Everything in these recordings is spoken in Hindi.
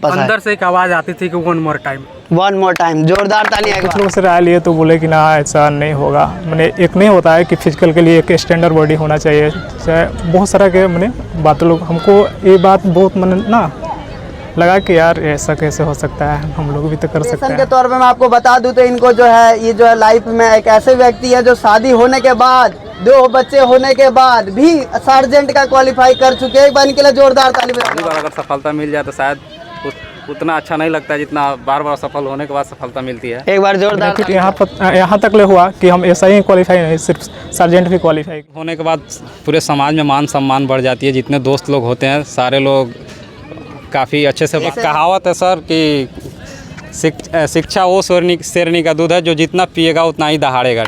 अंदर से एक आवाज़ आती थी कि वन मोर टाइम, जोरदार तालियां। कुछ लोग से राय लिए तो बोले कि ना ऐसा नहीं होगा, मैंने एक नहीं होता है कि फिजिकल के लिए एक स्टैंडर्ड बॉडी होना चाहिए, चाहे बहुत सारा के मैंने बात लोग हमको ये बात बहुत मन ना लगा कि यार ऐसा कैसे हो सकता है, हम लोग भी तो कर सकते हैं। के तौर पे मैं आपको बता दूं तो इनको जो है ये जो है लाइफ में एक ऐसे व्यक्ति है जो शादी होने के बाद 2 बच्चे होने के बाद भी सार्जेंट का क्वालिफाई कर चुके हैं। एक बार इनके लिए जोरदार ताली बजाएं। अगर सफलता मिल जाए तो शायद उतना अच्छा नहीं लगता है जितना बार सफल होने के बाद सफलता मिलती है। एक बार जोरदार। यहाँ तक ले हुआ कि हम ऐसा ही क्वालिफाई नहीं, सिर्फ सार्जेंट भी क्वालिफाई होने के बाद पूरे समाज में मान सम्मान बढ़ जाती है। जितने दोस्त लोग होते हैं सारे लोग काफ़ी अच्छे से। कहावत है सर कि शिक्षा वो शेरनी का दूध है जो जितना पिएगा उतना ही दहाड़ेगा।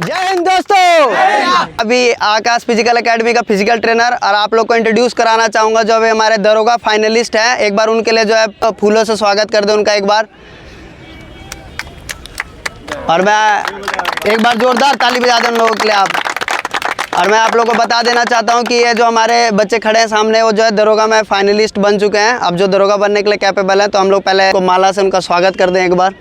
जय हिंद दोस्तों। अभी आकाश फिजिकल एकेडमी का फिजिकल ट्रेनर और आप लोग को इंट्रोड्यूस कराना चाहूँगा जो अभी हमारे दरोगा फाइनलिस्ट हैं। एक बार उनके लिए जो है फूलों से स्वागत कर दें उनका एक बार। और मैं एक बार जोरदार ताली बजा दें उन लोगों के लिए आप। और मैं आप लोगों को बता देना चाहता हूं कि ये जो हमारे बच्चे खड़े हैं सामने वो जो है दरोगा में फाइनलिस्ट बन चुके हैं। अब जो दरोगा बनने के लिए कैपेबल है तो हम लोग पहले को माला से उनका स्वागत कर दें एक बार।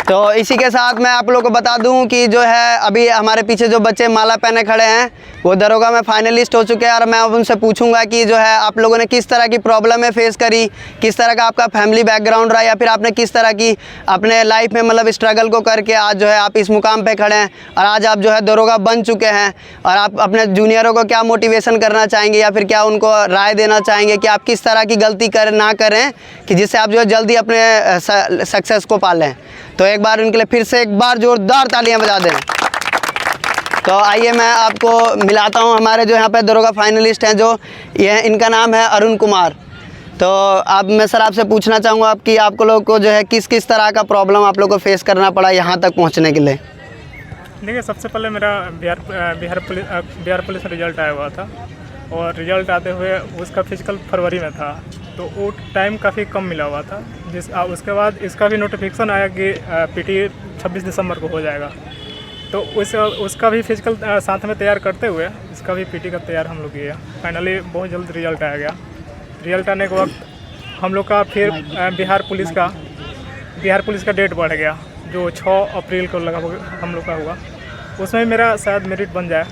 तो इसी के साथ मैं आप लोगों को बता दूं कि जो है अभी हमारे पीछे जो बच्चे माला पहने खड़े हैं वो दरोगा में फाइनलिस्ट हो चुके हैं। और मैं अब उनसे पूछूंगा कि जो है आप लोगों ने किस तरह की प्रॉब्लम फेस करी, किस तरह का आपका फैमिली बैकग्राउंड रहा, या फिर आपने किस तरह की अपने लाइफ में मतलब स्ट्रगल को करके आज जो है आप इस मुकाम पे खड़े हैं और आज आप जो है दरोगा बन चुके हैं। और आप अपने जूनियरों को क्या मोटिवेशन करना चाहेंगे या फिर क्या उनको राय देना चाहेंगे कि आप किस तरह की गलती ना करें कि जिससे आप जो है जल्दी अपने सक्सेस को पालें। तो एक बार उनके लिए फिर से एक बार जोरदार तालियां बजा दें। तो आइए मैं आपको मिलाता हूं हमारे जो यहाँ पे दरोगा फाइनलिस्ट हैं, जो ये इनका नाम है अरुण कुमार। तो आप मैं सर आपसे पूछना चाहूँगा आप कि आप लोग को जो है किस किस तरह का प्रॉब्लम आप लोग को फेस करना पड़ा यहाँ तक पहुँचने के लिए। देखिए, सबसे पहले मेरा बिहार पुलिस रिजल्ट आया हुआ था और रिजल्ट आते हुए उसका फिजिकल फरवरी में था, तो वो टाइम काफ़ी कम मिला हुआ था। उसके बाद इसका भी नोटिफिकेशन आया कि पीटी 26 दिसंबर को हो जाएगा, तो उसका भी फिजिकल साथ में तैयार करते हुए इसका भी पीटी का तैयार हम लोग किया। फाइनली बहुत जल्द रिजल्ट आ गया। रिजल्ट आने के वक्त हम लोग का फिर बिहार पुलिस का डेट बढ़ गया, जो 6 अप्रैल को लगभग हम लोग का हुआ। उसमें मेरा शायद मेरिट बन जाए,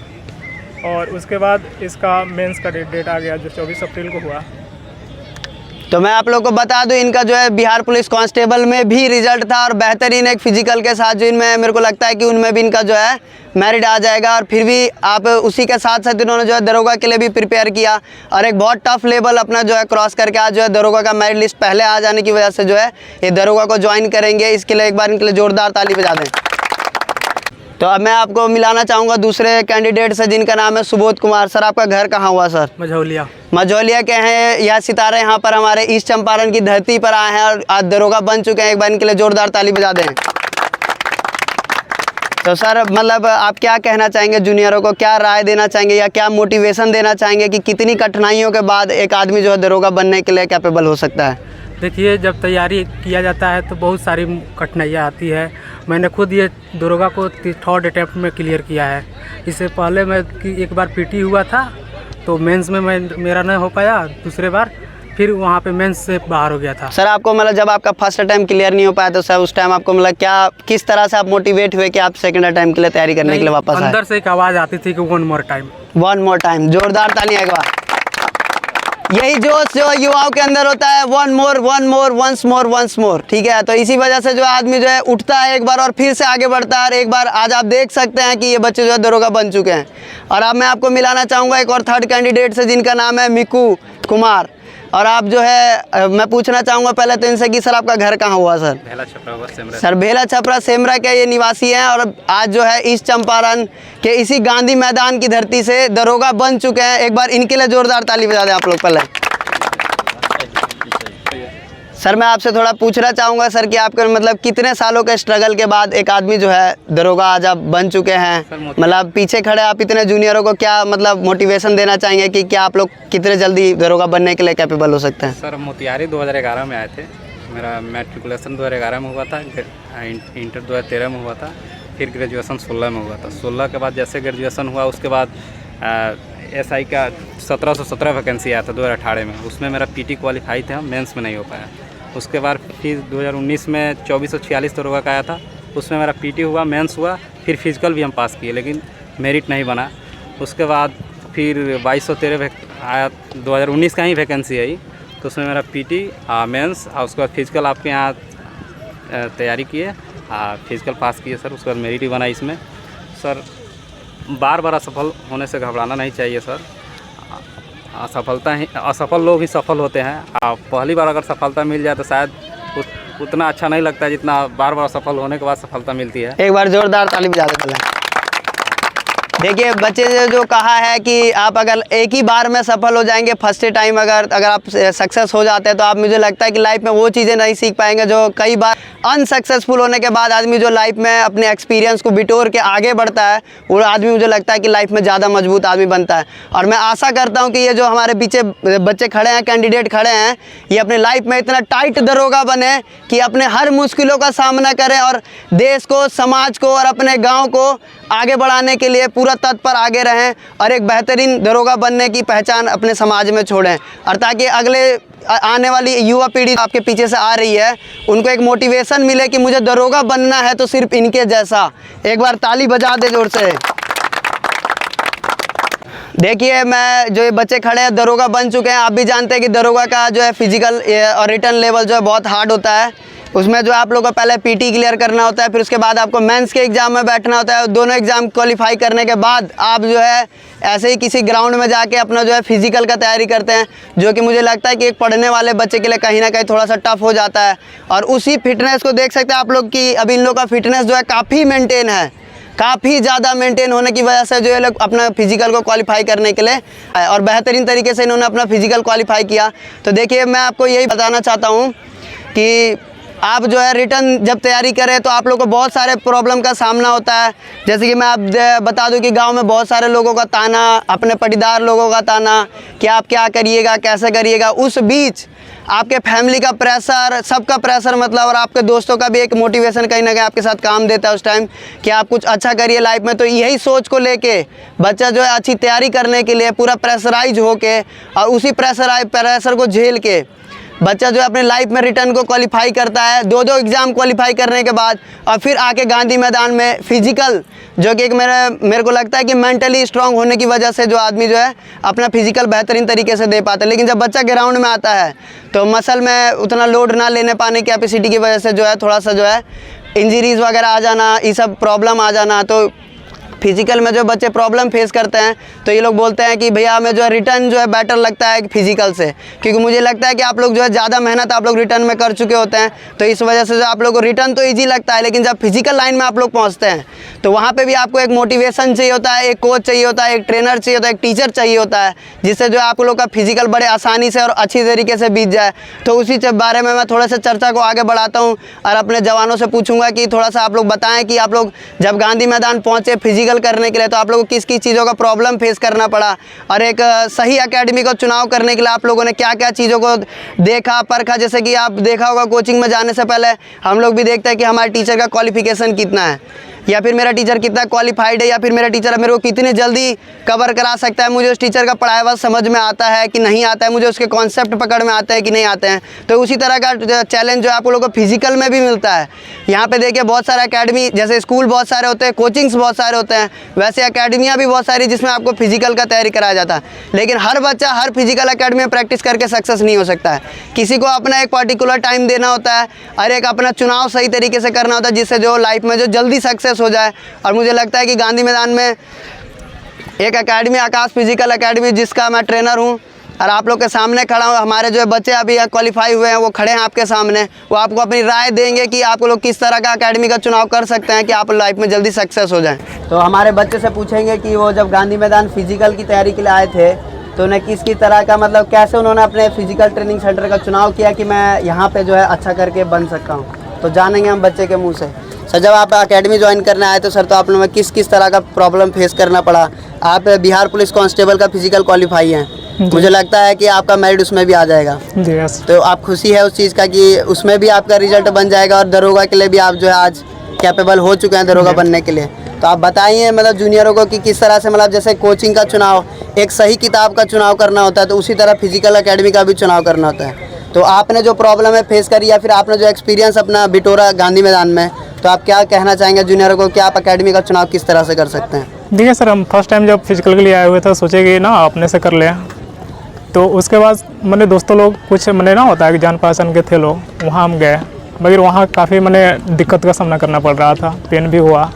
और उसके बाद इसका मेंस का डेट आ गया जो 24 अप्रैल को हुआ। तो मैं आप लोग को बता दूं इनका जो है बिहार पुलिस कांस्टेबल में भी रिजल्ट था और बेहतरीन एक फिजिकल के साथ जो इनमें मेरे को लगता है कि उनमें भी इनका जो है मेरिट आ जाएगा। और फिर भी आप उसी के साथ साथ इन्होंने जो है दरोगा के लिए भी प्रिपेयर किया और एक बहुत टफ लेवल अपना जो है क्रॉस करके आज जो है दरोगा का मेरिट लिस्ट पहले आ जाने की वजह से जो है ये दरोगा को ज्वाइन करेंगे। इसके लिए एक बार इनके लिए जोरदार ताली बजा दें। तो अब मैं आपको मिलाना चाहूँगा दूसरे कैंडिडेट से जिनका नाम है सुबोध कुमार। सर आपका घर कहाँ हुआ सर? मझौलिया के हैं। यह सितारे यहाँ पर हमारे ईस्ट चंपारण की धरती पर आए हैं और आज दरोगा बन चुके हैं। एक बार इनके लिए जोरदार ताली बजा दें। तो सर मतलब आप क्या कहना चाहेंगे जूनियरों को, क्या राय देना चाहेंगे या क्या मोटिवेशन देना चाहेंगे कि कितनी कठिनाइयों के बाद एक आदमी जो है दरोगा बनने के लिए कैपेबल हो सकता है? देखिए, जब तैयारी किया जाता है तो बहुत सारी कठिनाइयाँ आती है। मैंने खुद ये दरोगा को 3rd अटैम्प्ट में क्लियर किया है। इससे पहले मैं एक बार पीटी हुआ था तो मेंस में मेरा नहीं हो पाया, दूसरे बार फिर वहाँ पे मेंस से बाहर हो गया था। सर आपको मतलब जब आपका फर्स्ट अटैम्प्ट क्लियर नहीं हो पाया तो सर उस टाइम आपको मतलब क्या किस तरह से आप मोटिवेट हुए कि आप सेकंड अटैम्प्ट के लिए तैयारी करने के लिए वापस आए? अंदर से एक आवाज़ आती थी कि वन मोर टाइम। जोरदार तालियां एक बार। यही जोश जो युवाओं के अंदर होता है, वंस मोर, ठीक है। तो इसी वजह से जो आदमी जो है उठता है एक बार और फिर से आगे बढ़ता है। और एक बार आज आप देख सकते हैं कि ये बच्चे जो है दरोगा बन चुके हैं। और अब मैं आपको मिलाना चाहूँगा एक और 3rd कैंडिडेट से जिनका नाम है मिकू कुमार। और आप जो है मैं पूछना चाहूँगा पहले तो इनसे कि सर आपका घर कहाँ हुआ सर? सर भेला छपरा सेमरा के ये निवासी हैं और आज जो है ईस्ट चंपारण के इसी गांधी मैदान की धरती से दरोगा बन चुके हैं। एक बार इनके लिए जोरदार ताली बजा दें आप लोग पहले। सर मैं आपसे थोड़ा पूछना चाहूँगा सर कि आपके मतलब कितने सालों के स्ट्रगल के बाद एक आदमी जो है दरोगा आज आप बन चुके हैं, मतलब पीछे खड़े आप इतने जूनियरों को क्या मतलब मोटिवेशन देना चाहेंगे कि क्या आप लोग कितने जल्दी दरोगा बनने के लिए कैपेबल हो सकते हैं? सर मोतिहारी 2011 में आए थे मेरा मैट्रिकुलेशन 2011 में हुआ था, इंटर 2013 में हुआ था, फिर ग्रेजुएशन 16 में हुआ था। 16 के बाद जैसे ग्रेजुएशन हुआ उसके बाद SI का 1717 वैकेंसी आया था 2018 में, उसमें मेरा PT क्वालिफाई था, मेंस में नहीं हो पाया। उसके बाद फिर 2019 में 2446 दरोगा का आया था, उसमें मेरा PT हुआ, मेंस हुआ, फिर फिजिकल भी हम पास किए लेकिन मेरिट नहीं बना। उसके बाद फिर 2213 आया, 2019 का ही वैकेंसी आई, तो उसमें मेरा PT मेंस और उसके बाद फिजिकल आपके यहाँ तैयारी किए, फिजिकल पास किए सर। उसके बाद मेरिट भी बना इसमें। सर बार बार असफल होने से घबराना नहीं चाहिए सर। असफल लोग ही सफल होते हैं। पहली बार अगर सफलता मिल जाए तो शायद उतना अच्छा नहीं लगता है जितना बार बार सफल होने के बाद सफलता मिलती है। एक बार जोरदार ताली बजा दो पहले। देखिए बच्चे ने जो कहा है कि आप अगर एक ही बार में सफल हो जाएंगे फर्स्ट टाइम, अगर आप सक्सेस हो जाते हैं तो आप, मुझे लगता है कि लाइफ में वो चीज़ें नहीं सीख पाएंगे जो कई बार अनसक्सेसफुल होने के बाद आदमी जो लाइफ में अपने एक्सपीरियंस को बिटोर के आगे बढ़ता है, वो आदमी मुझे लगता है कि लाइफ में ज़्यादा मजबूत आदमी बनता है। और मैं आशा करता हूँ कि ये जो हमारे पीछे बच्चे खड़े हैं, कैंडिडेट खड़े हैं, ये अपने लाइफ में इतना टाइट दरोगा बने कि अपने हर मुश्किलों का सामना करें और देश को, समाज को और अपने गाँव को आगे बढ़ाने के लिए पूरा तत्पर आगे रहें और एक बेहतरीन दरोगा बनने की पहचान अपने समाज में छोड़ें। और ताकि अगले आने वाली युवा पीढ़ी आपके पीछे से आ रही है, उनको एक मोटिवेशन मिले कि मुझे दरोगा बनना है तो सिर्फ इनके जैसा। एक बार ताली बजा दे जोर से। देखिए मैं जो ये बच्चे खड़े हैं दरोगा बन चुके हैं। आप भी जानते हैं कि दरोगा का जो है फिजिकल और रिटर्न लेवल जो है बहुत हार्ड होता है। उसमें जो आप लोगों को पहले PT क्लियर करना होता है, फिर उसके बाद आपको मेंस के एग्ज़ाम में बैठना होता है। दोनों एग्ज़ाम क्वालिफाई करने के बाद आप जो है ऐसे ही किसी ग्राउंड में जाके अपना जो है फिजिकल का तैयारी करते हैं, जो कि मुझे लगता है कि एक पढ़ने वाले बच्चे के लिए कहीं ना कहीं थोड़ा सा टफ हो जाता है। और उसी फिटनेस को देख सकते हैं आप लोग कि अभी इन लोग का फिटनेस जो है काफ़ी मेंटेन है, काफ़ी ज़्यादा मेंटेन होने की वजह से जो है लोग अपना फिजिकल को क्वालिफाई करने के लिए और बेहतरीन तरीके से इन्होंने अपना फिजिकल क्वालिफाई किया। तो देखिए मैं आपको यही बताना चाहता हूँ कि आप जो है रिटर्न जब तैयारी करें तो आप लोग को बहुत सारे प्रॉब्लम का सामना होता है। जैसे कि मैं आप बता दूं कि गांव में बहुत सारे लोगों का ताना, अपने पटीदार लोगों का ताना कि आप क्या करिएगा, कैसे करिएगा। उस बीच आपके फैमिली का प्रेशर, सबका प्रेशर मतलब, और आपके दोस्तों का भी एक मोटिवेशन कहीं ना कहीं आपके साथ काम देता है उस टाइम कि आप कुछ अच्छा करिए लाइफ में। तो यही सोच को लेके बच्चा जो है अच्छी तैयारी करने के लिए पूरा प्रेशराइज होके और उसी प्रेशर को झेल के बच्चा जो है अपने लाइफ में रिटर्न को क्वालिफाई करता है। 2 एग्ज़ाम क्वालिफाई करने के बाद और फिर आके गांधी मैदान में फिजिकल, जो कि एक मेरे को लगता है कि मेंटली स्ट्रांग होने की वजह से जो आदमी जो है अपना फिजिकल बेहतरीन तरीके से दे पाता है। लेकिन जब बच्चा ग्राउंड में आता है तो मसल में उतना लोड ना लेने पाने की कैपेसिटी की वजह से जो है थोड़ा सा जो है इंजरीज़ वगैरह आ जाना, ये सब प्रॉब्लम आ जाना। तो फिजिकल में जो बच्चे प्रॉब्लम फेस करते हैं तो ये लोग बोलते हैं कि भैया हमें जो है रिटर्न जो है बेटर लगता है फिजिकल से, क्योंकि मुझे लगता है कि आप लोग जो है ज़्यादा मेहनत आप लोग रिटर्न में कर चुके होते हैं। तो इस वजह से जो आप लोग को रिटर्न तो ईजी लगता है, लेकिन जब फिजिकल लाइन में आप लोग पहुँचते हैं तो वहाँ पर भी आपको एक मोटिवेशन चाहिए होता है, एक कोच चाहिए होता है, एक ट्रेनर चाहिए होता है, एक टीचर चाहिए होता है, जिससे जो आप लोग का फिजिकल बड़े आसानी से और अच्छी तरीके से बीत जाए। तो उसी बारे में मैं थोड़ा सा चर्चा को आगे बढ़ाता हूँ और अपने जवानों से पूछूंगा कि थोड़ा सा आप लोग बताएं कि आप लोग जब गांधी मैदान पहुँचे फिजिकल करने के लिए तो आप लोगों को किस किस चीज़ों का प्रॉब्लम फेस करना पड़ा और एक सही एकेडमी का चुनाव करने के लिए आप लोगों ने क्या क्या चीज़ों को देखा, परखा। जैसे कि आप देखा होगा कोचिंग में जाने से पहले हम लोग भी देखते हैं कि हमारे टीचर का क्वालिफिकेशन कितना है, या फिर मेरा टीचर कितना क्वालिफाइड है, या फिर मेरा टीचर मेरे को कितने जल्दी कवर करा सकता है, मुझे उस टीचर का पढ़ाया हुआ समझ में आता है कि नहीं आता है, मुझे उसके कॉन्सेप्ट पकड़ में आते हैं कि नहीं आते हैं। तो उसी तरह का चैलेंज जो आप लोगों को फिजिकल में भी मिलता है। यहाँ पे देखिए बहुत सारे एकेडमी, जैसे स्कूल बहुत सारे होते हैं, कोचिंग्स बहुत सारे होते हैं, वैसे एकेडमियाँ भी बहुत सारी जिसमें आपको फिजिकल का तैयारी कराया जाता है। लेकिन हर बच्चा हर फिजिकल एकेडमी में प्रैक्टिस करके सक्सेस नहीं हो सकता है। किसी को अपना एक पर्टिकुलर टाइम देना होता है और एक अपना चुनाव सही तरीके से करना होता है, जिससे जो लाइफ में जो जल्दी सक्सेस हो जाए। और मुझे लगता है कि गांधी मैदान में एक एकेडमी, आकाश फिजिकल एकेडमी, जिसका मैं ट्रेनर हूं और आप लोग के सामने खड़ा हूं। हमारे जो बच्चे अभी क्वालिफाई हुए हैं वो खड़े हैं आपके सामने, वो आपको अपनी राय देंगे कि आप लोग किस तरह का एकेडमी का चुनाव कर सकते हैं कि आप लाइफ में जल्दी सक्सेस हो जाएं। तो हमारे बच्चे से पूछेंगे कि वो जब गांधी मैदान फिजिकल की तैयारी के लिए आए थे तो उन्हें किस तरह का, मतलब कैसे उन्होंने अपने फिजिकल ट्रेनिंग सेंटर का चुनाव किया कि मैं यहाँ पर जो है अच्छा करके बन सकता हूँ। तो जानेंगे हम बच्चे के मुँह से। सर जब आप एकेडमी ज्वाइन करने आए तो सर तो आप लोगों में किस तरह का प्रॉब्लम फेस करना पड़ा? आप बिहार पुलिस कांस्टेबल का फिजिकल क्वालिफाई हैं, मुझे लगता है कि आपका मेरिट उसमें भी आ जाएगा। जी यस। तो आप खुशी है उस चीज़ का कि उसमें भी आपका रिजल्ट बन जाएगा और दरोगा के लिए भी आप जो है आज कैपेबल हो चुके हैं दरोगा बनने के लिए। तो आप बताइए मतलब जूनियरों को कि किस तरह से मतलब जैसे कोचिंग का चुनाव, एक सही किताब का चुनाव करना होता है, तो उसी तरह फिजिकल एकेडमी का भी चुनाव करना होता है। तो आपने जो प्रॉब्लम है फेस करी या फिर आपने जो एक्सपीरियंस अपना बिटोरा गांधी मैदान में, तो आप क्या कहना चाहेंगे जूनियरों को कि आप एकेडमी का चुनाव किस तरह से कर सकते हैं? देखिए सर, हम फर्स्ट टाइम जब फिजिकल के लिए आए हुए थे सोचे कि ना अपने से कर लें। तो उसके बाद मैंने दोस्तों लोग कुछ मैंने ना होता है कि जान पहचान के थे लोग, वहाँ हम गए, मगर वहाँ काफ़ी मैंने दिक्कत का सामना करना पड़ रहा था, पेन भी हुआ।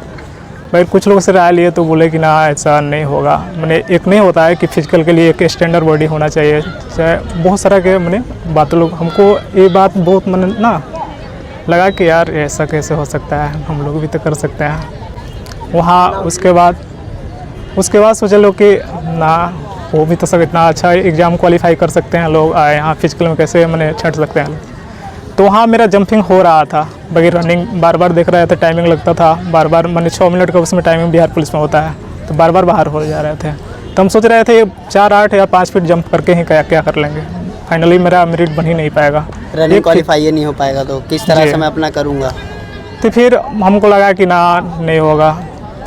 मगर कुछ लोग से राय लिए तो बोले कि ना ऐसा नहीं होगा। मैंने एक नहीं होता है कि फिजिकल के लिए एक स्टैंडर्ड बॉडी होना चाहिए, चाहे बहुत सारा के मैंने बात लोग हमको ये बात बहुत मैंने ना लगा कि यार ऐसा कैसे हो सकता है, हम लोग भी तो कर सकते हैं वहाँ। उसके बाद सोचे लोग कि ना वो भी तो सब इतना अच्छा एग्ज़ाम क्वालिफाई कर सकते हैं लोग, आए यहाँ फिजिकल में कैसे मैंने छट सकते हैं। तो वहाँ मेरा जंपिंग हो रहा था, बगैर रनिंग बार बार देख रहे थे, टाइमिंग लगता था बार बार, मैंने 6 मिनट का उसमें टाइमिंग बिहार पुलिस में होता है, तो बार बार बाहर हो जा रहे थे। तो हम सोच रहे थे 4, 8 या 5 फीट जंप करके ही क्या कर लेंगे। फाइनली मेरा मेरिट बन ही नहीं पाएगा, रनिंग क्वालिफाई नहीं हो पाएगा, तो किस तरह से मैं अपना करूँगा। तो फिर हमको लगा कि ना नहीं होगा,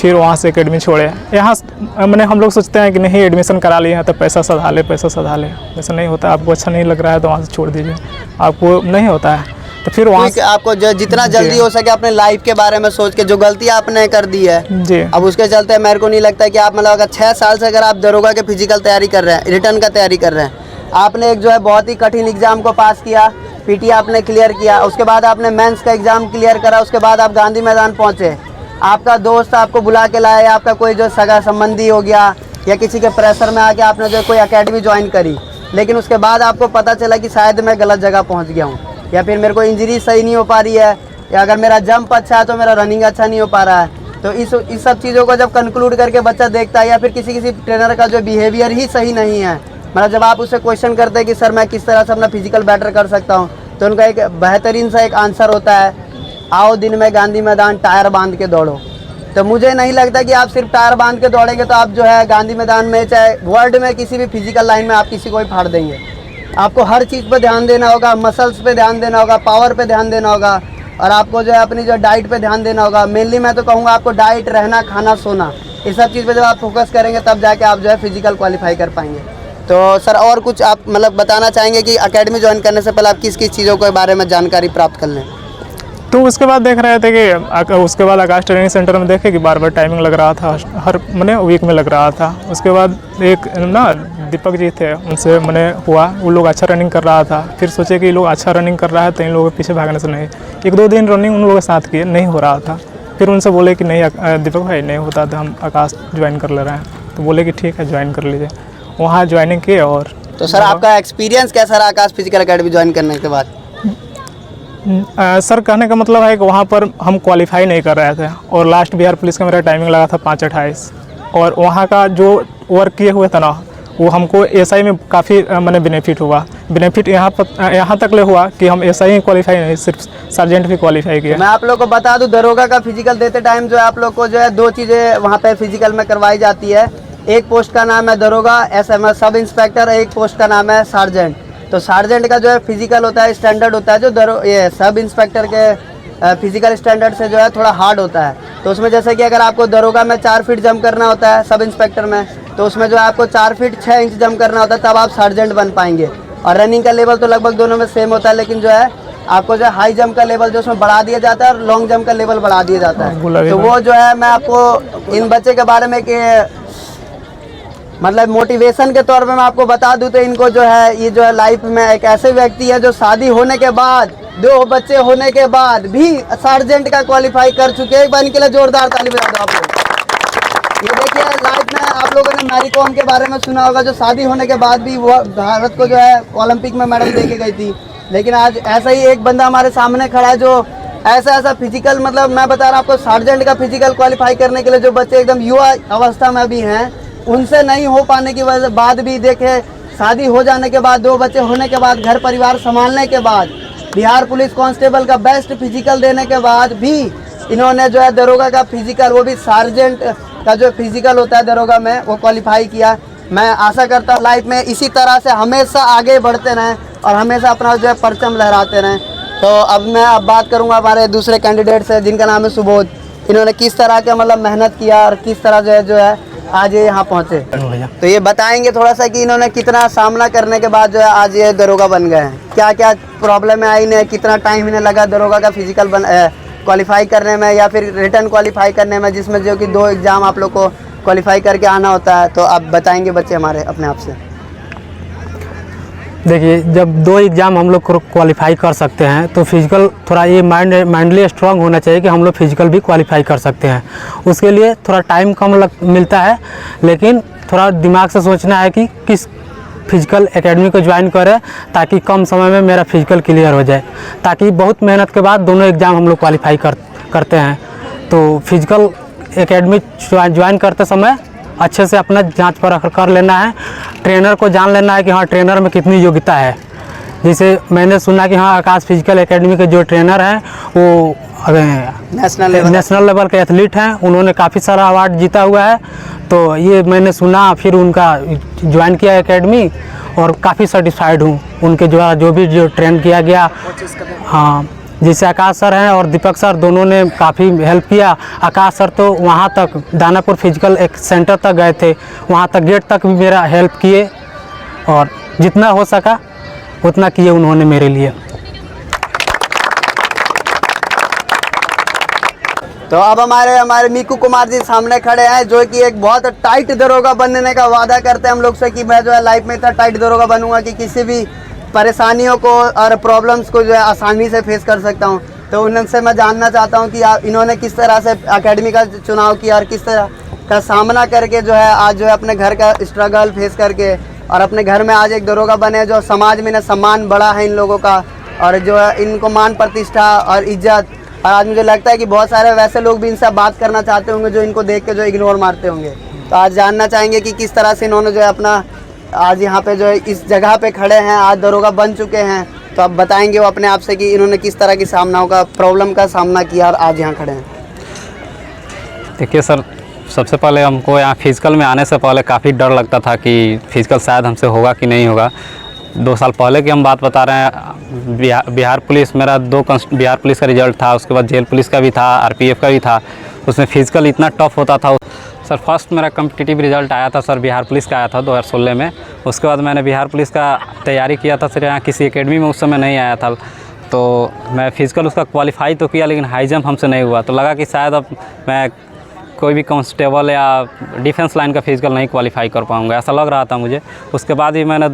फिर वहाँ से एकेडमी छोड़े। यहाँ मैंने हम लोग सोचते हैं कि नहीं एडमिशन करा लिए हैं तो पैसा सधा ले, ऐसा नहीं होता। आपको अच्छा नहीं लग रहा है तो वहाँ से छोड़ दीजिए, आपको नहीं होता है तो फिर वहाँ से आपको जितना जल्दी हो सके अपने लाइफ के बारे में सोच के, जो गलती आपने कर दी है जी, अब उसके चलते मेरे को नहीं लगता है कि आप मतलब अगर 6 साल से अगर आप दरोगा के फिजिकल तैयारी कर रहे हैं, रिटर्न का तैयारी कर रहे हैं, आपने एक जो है बहुत ही कठिन एग्जाम को पास किया, पीटी आपने क्लियर किया, उसके बाद आपने मेंस का एग्जाम क्लियर करा, उसके बाद आप गांधी मैदान पहुंचे, आपका दोस्त आपको बुला के लाया या आपका कोई जो सगा संबंधी हो गया या किसी के प्रेशर में आके आपने जो कोई एकेडमी ज्वाइन करी, लेकिन उसके बाद आपको पता चला कि शायद मैं गलत जगह पहुंच गया हूं, या फिर मेरे को इंजरी सही नहीं हो पा रही है, या अगर मेरा जंप अच्छा है तो मेरा रनिंग अच्छा नहीं हो पा रहा है। तो इस सब चीज़ों को जब कंक्लूड करके बच्चा देखता है, या फिर किसी ट्रेनर का जो बिहेवियर ही सही नहीं है, मतलब जब आप उससे क्वेश्चन करते हैं कि सर मैं किस तरह से अपना फिजिकल बेटर कर सकता हूँ, तो उनका एक बेहतरीन सा एक आंसर होता है, आओ दिन में गांधी मैदान टायर बांध के दौड़ो। तो मुझे नहीं लगता कि आप सिर्फ टायर बांध के दौड़ेंगे तो आप जो है गांधी मैदान में चाहे वर्ल्ड में किसी भी फिजिकल लाइन में आप किसी को भी फाड़ देंगे। आपको हर चीज़ पे ध्यान देना होगा, मसल्स पे ध्यान देना होगा, पावर पे ध्यान देना होगा, और आपको जो है अपनी जो डाइट पे ध्यान देना होगा। मेनली मैं तो कहूँगा आपको डाइट, रहना, खाना, सोना, इस सब चीज़ पे जब आप फोकस करेंगे तब जाके आप जो है फिजिकल क्वालिफाई कर पाएंगे। तो सर और कुछ आप मतलब बताना चाहेंगे कि एकेडमी ज्वाइन करने से पहले आप किस किस चीज़ों के बारे में जानकारी प्राप्त कर लें? तो उसके बाद देख रहे थे कि उसके बाद आकाश ट्रेनिंग सेंटर में देखे कि बार बार टाइमिंग लग रहा था, हर मैंने वीक में लग रहा था। उसके बाद एक ना दीपक जी थे, उनसे मैंने हुआ, वो लोग अच्छा रनिंग कर रहा था, फिर सोचे कि लोग अच्छा रनिंग कर रहा है तो इन लोगों के पीछे भागने से नहीं। 1-2 दिन रनिंग उन लोगों के साथ किए, नहीं हो रहा था, फिर उनसे बोले कि नहीं दीपक भाई नहीं होता तो हम आकाश ज्वाइन कर ले रहे हैं, तो बोले कि ठीक है ज्वाइन कर लीजिए। वहाँ ज्वाइनिंग किए। और तो सर आपका एक्सपीरियंस कैसा रहा आकाश फिजिकल एकेडमी ज्वाइन करने के बाद? सर कहने का मतलब है कि वहाँ पर हम क्वालिफाई नहीं कर रहे थे, और लास्ट बिहार पुलिस का मेरा टाइमिंग लगा था 5:28, और वहाँ का जो वर्क किए हुए था ना वो हमको एसआई में काफ़ी मैंने बेनिफिट हुआ। बेनिफिट यहाँ तक ले हुआ कि हम एसआई ही क्वालिफाई नहीं, सिर्फ सार्जेंट भी क्वालिफाई किया। मैं आप लोग को बता दूं, दरोगा का फिजिकल देते टाइम जो है आप लोग को जो है 2 चीज़ें वहाँ पे फिजिकल में करवाई जाती है। एक पोस्ट का नाम है दरोगा SMS सब इंस्पेक्टर, एक पोस्ट का नाम है सार्जेंट। तो सार्जेंट का जो है फिजिकल होता है, स्टैंडर्ड होता है, जो ये सब इंस्पेक्टर के फिजिकल स्टैंडर्ड से जो है थोड़ा हार्ड होता है। तो उसमें जैसे कि अगर आपको दरोगा में 4 फीट जंप करना होता है सब इंस्पेक्टर में, तो उसमें जो है आपको 4 फीट 6 इंच जंप करना होता है, तब आप सार्जेंट बन पाएंगे। और रनिंग का लेवल तो लगभग दोनों में सेम होता है, लेकिन जो है आपको जो है हाई जंप का लेवल जो उसमें बढ़ा दिया जाता है और लॉन्ग जंप का लेवल बढ़ा दिया जाता है। तो वो जो है मैं आपको इन बच्चे के बारे में कि मतलब मोटिवेशन के तौर पे मैं आपको बता दूं तो इनको जो है ये जो है लाइफ में एक ऐसे व्यक्ति है जो शादी होने के बाद 2 बच्चे होने के बाद भी सार्जेंट का क्वालिफाई कर चुके हैं। एक बार इनके लिए जोरदार ताली बजा दो आप लोग। ये देखिए लाइफ में आप लोगों ने मैरी कॉम के बारे में सुना होगा, जो शादी होने के बाद भी वो भारत को जो है ओलंपिक में मेडल दे के गई थी। लेकिन आज ऐसा ही एक बंदा हमारे सामने खड़ा है जो ऐसा फिजिकल, मतलब मैं बता रहा हूँ आपको, सार्जेंट का फिजिकल क्वालिफाई करने के लिए जो बच्चे एकदम युवा अवस्था में भी हैं, उनसे नहीं हो पाने की वजह बाद भी देखे शादी हो जाने के बाद 2 बच्चे होने के बाद घर परिवार संभालने के बाद बिहार पुलिस कांस्टेबल का बेस्ट फिजिकल देने के बाद भी इन्होंने जो है दरोगा का फिजिकल, वो भी सार्जेंट का जो फिजिकल होता है दरोगा में, वो क्वालिफाई किया। मैं आशा करता हूँ लाइफ में इसी तरह से हमेशा आगे बढ़ते रहें और हमेशा अपना जो है परचम लहराते रहें। तो अब मैं बात करूँगा हमारे दूसरे कैंडिडेट से जिनका नाम है सुबोध। इन्होंने किस तरह के मतलब मेहनत किया और किस तरह जो है आज ये यहाँ पहुँचे, तो ये बताएंगे थोड़ा सा कि इन्होंने कितना सामना करने के बाद जो है आज ये दरोगा बन गए हैं, क्या क्या प्रॉब्लम आई इन्हें, कितना टाइम इन्हें लगा दरोगा का फिजिकल क्वालिफाई करने में या फिर रिटर्न क्वालिफाई करने में, जिसमें जो कि 2 एग्ज़ाम आप लोग को क्वालिफाई करके आना होता है। तो आप बताएंगे बच्चे हमारे अपने आप से। देखिए, जब 2 एग्ज़ाम हम लोग क्वालिफाई कर सकते हैं तो फिजिकल थोड़ा ये माइंडली स्ट्रांग होना चाहिए कि हम लोग फिजिकल भी क्वालिफाई कर सकते हैं। उसके लिए थोड़ा टाइम कम मिलता है, लेकिन थोड़ा दिमाग से सोचना है कि किस फिजिकल एकेडमी को ज्वाइन करें ताकि कम समय में मेरा फिजिकल क्लियर हो जाए, ताकि बहुत मेहनत के बाद दोनों एग्ज़ाम हम लोग क्वालिफाई करते हैं। तो फिजिकल एकेडमी ज्वाइन करते समय अच्छे से अपना जांच परख कर लेना है, ट्रेनर को जान लेना है कि हाँ ट्रेनर में कितनी योग्यता है। जैसे मैंने सुना कि हाँ आकाश फिजिकल एकेडमी के जो ट्रेनर हैं वो नेशनल लेवल के एथलीट हैं, उन्होंने काफ़ी सारा अवार्ड जीता हुआ है। तो ये मैंने सुना, फिर उनका ज्वाइन किया एकेडमी और काफ़ी सेटिस्फाइड हूँ उनके जो ट्रेन किया गया। हाँ, जैसे आकाश सर हैं और दीपक सर दोनों ने काफ़ी हेल्प किया। आकाश सर तो वहाँ तक दानापुर फिजिकल एक सेंटर तक गए थे, वहाँ तक गेट तक भी मेरा हेल्प किए और जितना हो सका उतना किए उन्होंने मेरे लिए। तो अब हमारे मीकू कुमार जी सामने खड़े हैं, जो कि एक बहुत टाइट दरोगा बनने का वादा करते हैं हम लोग से कि मैं जो है लाइफ में इतना टाइट दरोगा बनूंगा कि किसी भी परेशानियों को और प्रॉब्लम्स को जो है आसानी से फेस कर सकता हूं। तो उनसे मैं जानना चाहता हूं कि इन्होंने किस तरह से एकेडमी का चुनाव किया और किस तरह का सामना करके जो है आज जो है अपने घर का स्ट्रगल फेस करके और अपने घर में आज एक दरोगा बने, जो समाज में सम्मान बढ़ा है इन लोगों का और जो है इनको मान प्रतिष्ठा और इज्जत। और आज मुझे लगता है कि बहुत सारे वैसे लोग भी इनसे बात करना चाहते होंगे जो इनको देख के जो इग्नोर मारते होंगे। तो आज जानना चाहेंगे कि किस तरह से इन्होंने जो है अपना आज यहाँ पे जो है इस जगह पे खड़े हैं, आज दरोगा बन चुके हैं। तो अब बताएंगे वो अपने आप से कि इन्होंने किस तरह की सामनाओं का प्रॉब्लम का सामना किया और आज यहाँ खड़े हैं। देखिए सर, सबसे पहले हमको यहाँ फिजिकल में आने से पहले काफ़ी डर लगता था कि फिजिकल शायद हमसे होगा कि नहीं होगा। 2 साल पहले की हम बात बता रहे हैं। बिहार पुलिस मेरा बिहार पुलिस का रिजल्ट था, उसके बाद जेल पुलिस का भी था, आरपीएफ का भी था। उसमें फिजिकल इतना टफ होता था सर। फर्स्ट मेरा कम्पिटिटिव रिजल्ट आया था सर, बिहार पुलिस का आया था 2016 में। उसके बाद मैंने बिहार पुलिस का तैयारी किया था सर, यहाँ किसी एकेडमी में उस समय नहीं आया था। तो मैं फिजिकल उसका क्वालिफाई तो किया, लेकिन हाई जंप हमसे नहीं हुआ। तो लगा कि शायद अब मैं कोई भी कांस्टेबल या डिफेंस लाइन का फिजिकल नहीं क्वालिफाई कर पाऊँगा, ऐसा लग रहा था मुझे। उसके बाद भी मैंने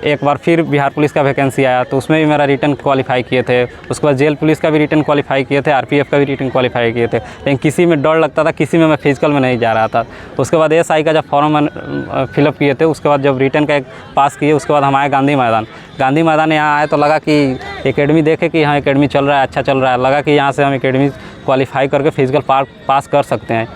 एक बार फिर बिहार पुलिस का वैकेंसी आया तो उसमें भी मेरा रिटर्न क्वालिफाई किए थे। उसके बाद जेल पुलिस का भी रिटर्न क्वालिफाई किए थे, आरपीएफ का भी रिटर्न क्वालिफाई किए थे, लेकिन किसी में डर लगता था, किसी में मैं फिजिकल में नहीं जा रहा था। उसके बाद एसआई का जब फॉर्म फिलअप किए थे, उसके बाद जब रिटर्न का एक पास किए, उसके बाद हम आए गांधी मैदान यहाँ आए तो लगा कि एकेडमी देखे कि हाँ एकेडमी चल रहा है, अच्छा चल रहा है। लगा कि यहाँ से हम एकेडमी क्वालिफाई करके फिजिकल पास कर सकते हैं।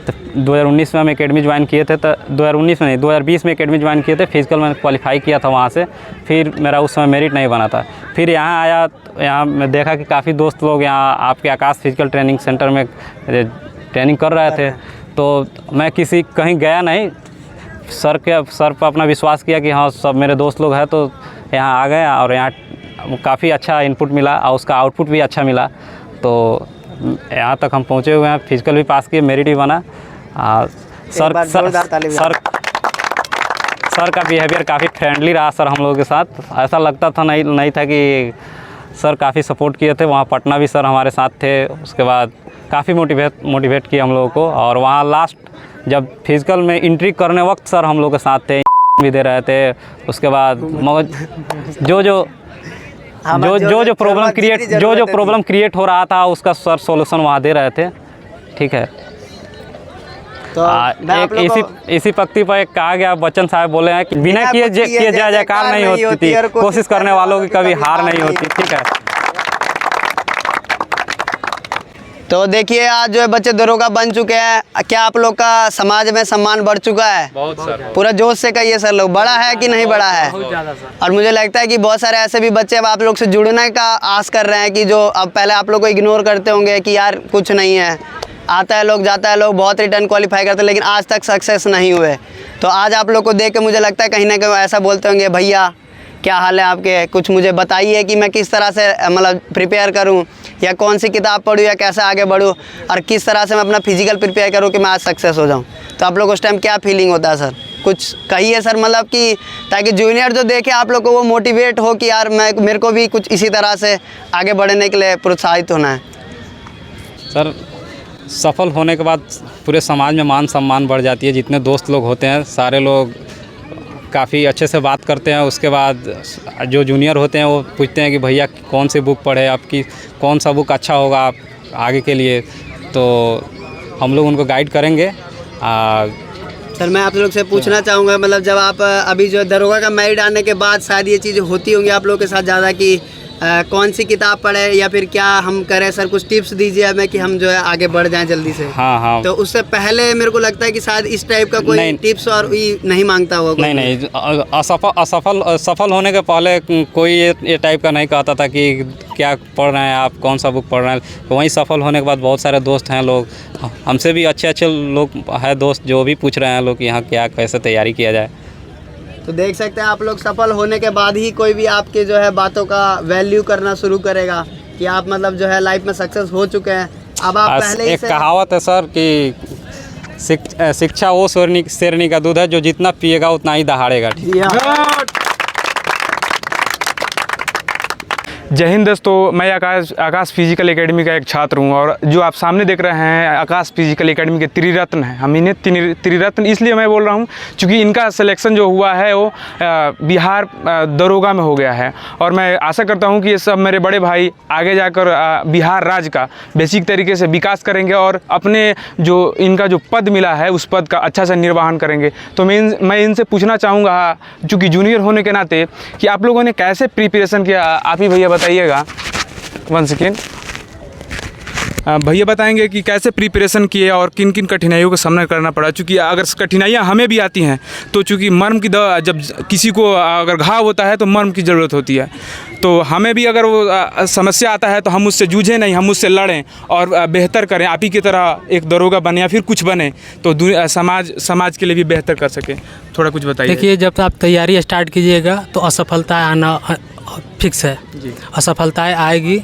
तो 2019 में हम एकेडमी ज्वाइन किए थे, तो 2019 में नहीं 2020 में एकेडमी ज्वाइन किए थे। फिजिकल मैंने क्वालिफाई किया था वहाँ से, फिर मेरा उस समय मेरिट नहीं बना था। फिर यहाँ आया, यहाँ मैं देखा कि काफ़ी दोस्त लोग यहाँ आपके आकाश फिजिकल ट्रेनिंग सेंटर में ट्रेनिंग कर रहे थे। तो मैं कहीं गया नहीं, सर पर अपना विश्वास किया कि हाँ सब मेरे दोस्त लोग हैं, तो यहाँ आ गए और यहाँ काफ़ी अच्छा इनपुट मिला और उसका आउटपुट भी अच्छा मिला। तो यहाँ तक हम पहुँचे हुए हैं, फिजिकल भी पास किए, मेरिट भी बना। सर का बिहेवियर काफ़ी फ्रेंडली रहा सर हम लोगों के साथ। ऐसा लगता था नहीं था कि सर काफ़ी सपोर्ट किए थे। वहाँ पटना भी सर हमारे साथ थे। उसके बाद काफ़ी मोटिवेट किए हम लोगों को। और वहाँ लास्ट जब फिजिकल में एंट्री करने वक्त सर हम लोग के साथ थे, भी दे रहे थे। उसके बाद जो प्रॉब्लम क्रिएट हो रहा था उसका सर सॉल्यूशन वहाँ दे रहे थे। ठीक है। तो इसी पंक्ति पर एक कहा गया, बच्चन साहब बोले हैं कि बिना किए जय जयकार नहीं होती थी, कोशिश करने वालों की कभी हार नहीं होती। ठीक है। तो देखिए आज जो है बच्चे दरोगा बन चुके हैं। क्या आप लोग का समाज में सम्मान बढ़ चुका है? बहुत सर, पूरा जोश से कहिए सर लोग, बड़ा है कि नहीं बड़ा है? बहुत ज़्यादा सर। और मुझे लगता है कि बहुत सारे ऐसे भी बच्चे अब आप लोग से जुड़ने का आस कर रहे हैं कि जो अब पहले आप लोग को इग्नोर करते होंगे कि यार कुछ नहीं है, आता है लोग जाता है लोग, बहुत रिटर्न क्वालिफाई करते हैं लेकिन आज तक सक्सेस नहीं हुए। तो आज आप लोग को देख के मुझे लगता है कहीं ना कहीं ऐसा बोलते होंगे, भैया क्या हाल है आपके, कुछ मुझे बताइए कि मैं किस तरह से मतलब प्रिपेयर करूं, या कौन सी किताब पढूं, या कैसे आगे बढ़ूं, और किस तरह से मैं अपना फिजिकल प्रिपेयर करूं कि मैं आज सक्सेस हो जाऊं। तो आप लोग उस टाइम क्या फीलिंग होता है सर, कुछ कहिए सर, मतलब कि ताकि जूनियर जो देखे आप लोग को वो मोटिवेट हो कि यार मेरे को भी कुछ इसी तरह से आगे बढ़ने के लिए प्रोत्साहित होना है। सर सफल होने के बाद पूरे समाज में मान सम्मान बढ़ जाती है। जितने दोस्त लोग होते हैं सारे लोग काफ़ी अच्छे से बात करते हैं। उसके बाद जो जूनियर होते हैं वो पूछते हैं कि भैया कौन सी बुक पढ़े, आपकी कौन सा बुक अच्छा होगा आप आगे के लिए, तो हम लोग उनको गाइड करेंगे। सर मैं आप लोग से पूछना चाहूँगा, मतलब जब आप अभी जो दरोगा का मेरिट आने के बाद शायद ये चीज़ें होती होंगी आप लोगों के साथ ज़्यादा कि कौन सी किताब पढ़े या फिर क्या हम करें, सर कुछ टिप्स दीजिए हमें कि हम जो है आगे बढ़ जाएं जल्दी से। हाँ। तो उससे पहले मेरे को लगता है कि शायद इस टाइप का कोई टिप्स और नहीं मांगता होगा। नहीं, सफल होने के पहले कोई ये टाइप का नहीं कहता था कि क्या पढ़ रहे हैं आप, कौन सा बुक पढ़ रहे हैं। वहीं सफल होने के बाद बहुत सारे दोस्त हैं, लोग हमसे भी अच्छे लोग हैं दोस्त, जो भी पूछ रहे हैं लोग कि यहाँ क्या कैसे तैयारी किया जाए। तो देख सकते हैं आप लोग, सफल होने के बाद ही कोई भी आपके जो है बातों का वैल्यू करना शुरू करेगा कि आप मतलब जो है लाइफ में सक्सेस हो चुके हैं। अब आप पहले एक कहावत है सर कि शिक्षा वो शेरनी का दूध है जो जितना पिएगा उतना ही दहाड़ेगा। जय हिंद दोस्तों, मैं आकाश फिजिकल एकेडमी का एक छात्र हूं, और जो आप सामने देख रहे हैं आकाश फिजिकल एकेडमी के त्रिरत्न हैं। हम इन्हें त्रिरत्न इसलिए मैं बोल रहा हूं क्योंकि इनका सिलेक्शन जो हुआ है वो बिहार दरोगा में हो गया है, और मैं आशा करता हूं कि ये सब मेरे बड़े भाई आगे जाकर बिहार राज्य का बेसिक तरीके से विकास करेंगे और अपने जो इनका जो पद मिला है उस पद का अच्छा से निर्वहन करेंगे। तो मैं इनसे पूछना चाहूँगा, चूँकि जूनियर होने के नाते, कि आप लोगों ने कैसे प्रिपरेशन किया, आप ही भैया बताइएगा। 1 सेकेंड। भैया बताएंगे कि कैसे प्रिपरेशन किए और किन किन कठिनाइयों का सामना करना पड़ा। चूँकि अगर कठिनाइयाँ हमें भी आती हैं तो चूँकि मर्म की दवा, जब किसी को अगर घाव होता है तो मर्म की ज़रूरत होती है, तो हमें भी अगर वो समस्या आता है तो हम उससे जूझें नहीं, हम उससे लड़ें और बेहतर करें, आप ही की तरह एक दरोगा बने या फिर कुछ बने तो समाज के लिए भी बेहतर कर सकें। थोड़ा कुछ बताइए। देखिए, जब आप तैयारी स्टार्ट कीजिएगा तो असफलता आना फिक्स है, असफलताएं आएगी,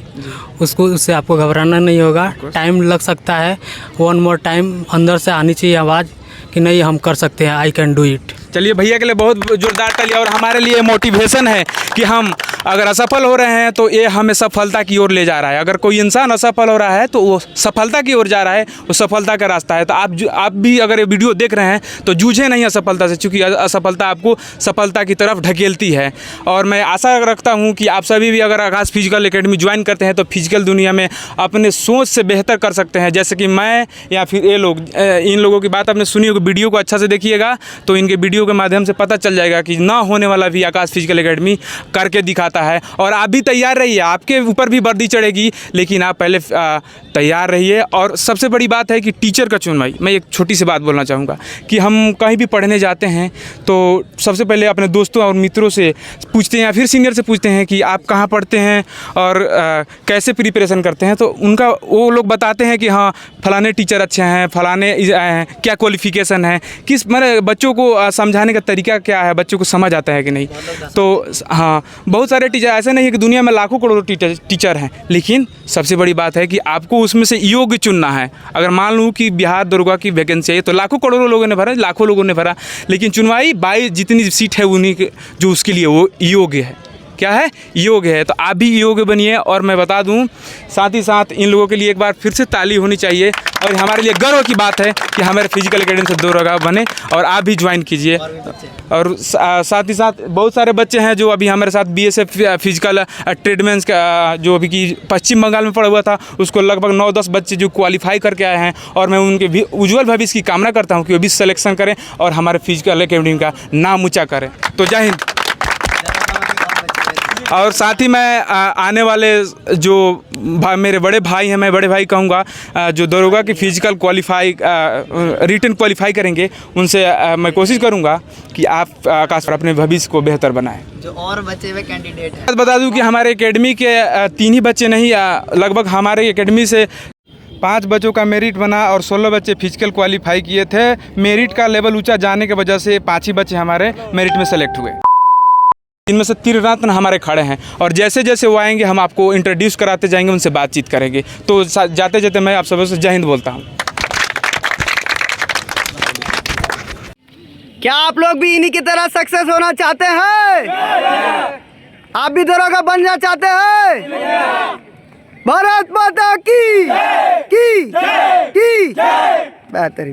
उससे आपको घबराना नहीं होगा। टाइम लग सकता है, 1 मोर टाइम अंदर से आनी चाहिए आवाज़ कि नहीं हम कर सकते हैं, आई कैन डू इट। चलिए, भैया के लिए बहुत जोरदार ताली, और हमारे लिए मोटिवेशन है कि हम अगर असफल हो रहे हैं तो ये हमें सफलता की ओर ले जा रहा है। अगर कोई इंसान असफल हो रहा है तो वो सफलता की ओर जा रहा है, वो सफलता का रास्ता है। तो आप भी अगर ये वीडियो देख रहे हैं तो जूझे नहीं असफलता से, क्योंकि असफलता आपको सफलता की तरफ ढकेलती है। और मैं आशा रखता हूँ कि आप सभी भी अगर आकाश फिजिकल एकेडमी ज्वाइन करते हैं तो फिजिकल दुनिया में अपने सोच से बेहतर कर सकते हैं। जैसे कि मैं या फिर ये लोग, इन लोगों की बात आपने सुनी होगी, वीडियो को अच्छा से देखिएगा तो इनके वीडियो के माध्यम से पता चल जाएगा कि ना होने वाला भी आकाश फिजिकल एकेडमी करके दिखाता है। और आप भी तैयार रहिए, आपके ऊपर भी वर्दी चढ़ेगी, लेकिन आप पहले तैयार रहिए। और सबसे बड़ी बात है कि टीचर का चुनाव, मैं एक छोटी सी बात बोलना चाहूँगा कि हम कहीं भी पढ़ने जाते हैं तो सबसे पहले अपने दोस्तों और मित्रों से पूछते हैं या फिर सीनियर से पूछते हैं कि आप कहाँ पढ़ते हैं और कैसे प्रिपरेशन करते हैं। तो उनका वो लोग बताते हैं कि हाँ फलाने टीचर अच्छे हैं, फलाने क्या क्वालिफिकेशन है, किस मतलब बच्चों को समझाने का तरीका क्या है, बच्चों को समझ आता है कि नहीं। तो हाँ, बहुत सारे टीचर, ऐसे नहीं है कि दुनिया में लाखों करोड़ों टीचर हैं, लेकिन सबसे बड़ी बात है कि आपको उसमें से योग्य चुनना है। अगर मान लूँ कि बिहार दरोगा की वैकेंसी है तो लाखों करोड़ों लोगों ने भरा, लाखों लोगों ने भरा, लेकिन चुनवाई 22 जितनी सीट है उन्हीं जो उसके लिए वो योग्य है। क्या है? योग्य है। तो आप भी योग्य बनिए। और मैं बता दूं, साथ ही साथ इन लोगों के लिए एक बार फिर से ताली होनी चाहिए, और हमारे लिए गर्व की बात है कि हमारे फिजिकल एकेडमी से दरोगा बने, और आप भी ज्वाइन कीजिए। और साथ ही साथ बहुत सारे बच्चे हैं जो अभी हमारे साथ BSF फिजिकल ट्रेडमेंस का जो अभी की पश्चिम बंगाल में पड़ा हुआ था, उसको लगभग 9-10 बच्चे जो क्वालिफाई करके आए हैं, और मैं उनके भी उज्जवल भविष्य की कामना करता हूँ कि वो भी सिलेक्शन करें और हमारे फिजिकल एकेडमी का नाम ऊँचा करें। तो जय हिंद। और साथ ही मैं आने वाले जो मेरे बड़े भाई हैं, मैं बड़े भाई कहूँगा, जो दरोगा की फिजिकल रिटन क्वालिफाई करेंगे, उनसे मैं कोशिश करूँगा कि आप आकाश पर अपने भविष्य को बेहतर बनाएं। जो और बचे हुए कैंडिडेट हैं, बता दूं कि हमारे एकेडमी के 3 ही बच्चे नहीं, लगभग हमारे एकेडमी से 5 बच्चों का मेरिट बना और 16 बच्चे फिजिकल क्वालिफाई किए थे। मेरिट का लेवल ऊंचा जाने की वजह से 5 ही बच्चे हमारे मेरिट में सेलेक्ट हुए। इनमें से त्रिरत्न हमारे खड़े हैं और जैसे जैसे वो आएंगे हम आपको इंट्रोड्यूस कराते जाएंगे, उनसे बातचीत करेंगे। तो जाते जाते मैं आप सबसे जय हिंद बोलता हूँ। क्या आप लोग भी इन्हीं की तरह सक्सेस होना चाहते हैं? आप भी दरोगा बनना चाहते हैं? भारत माता की बेहतरीन।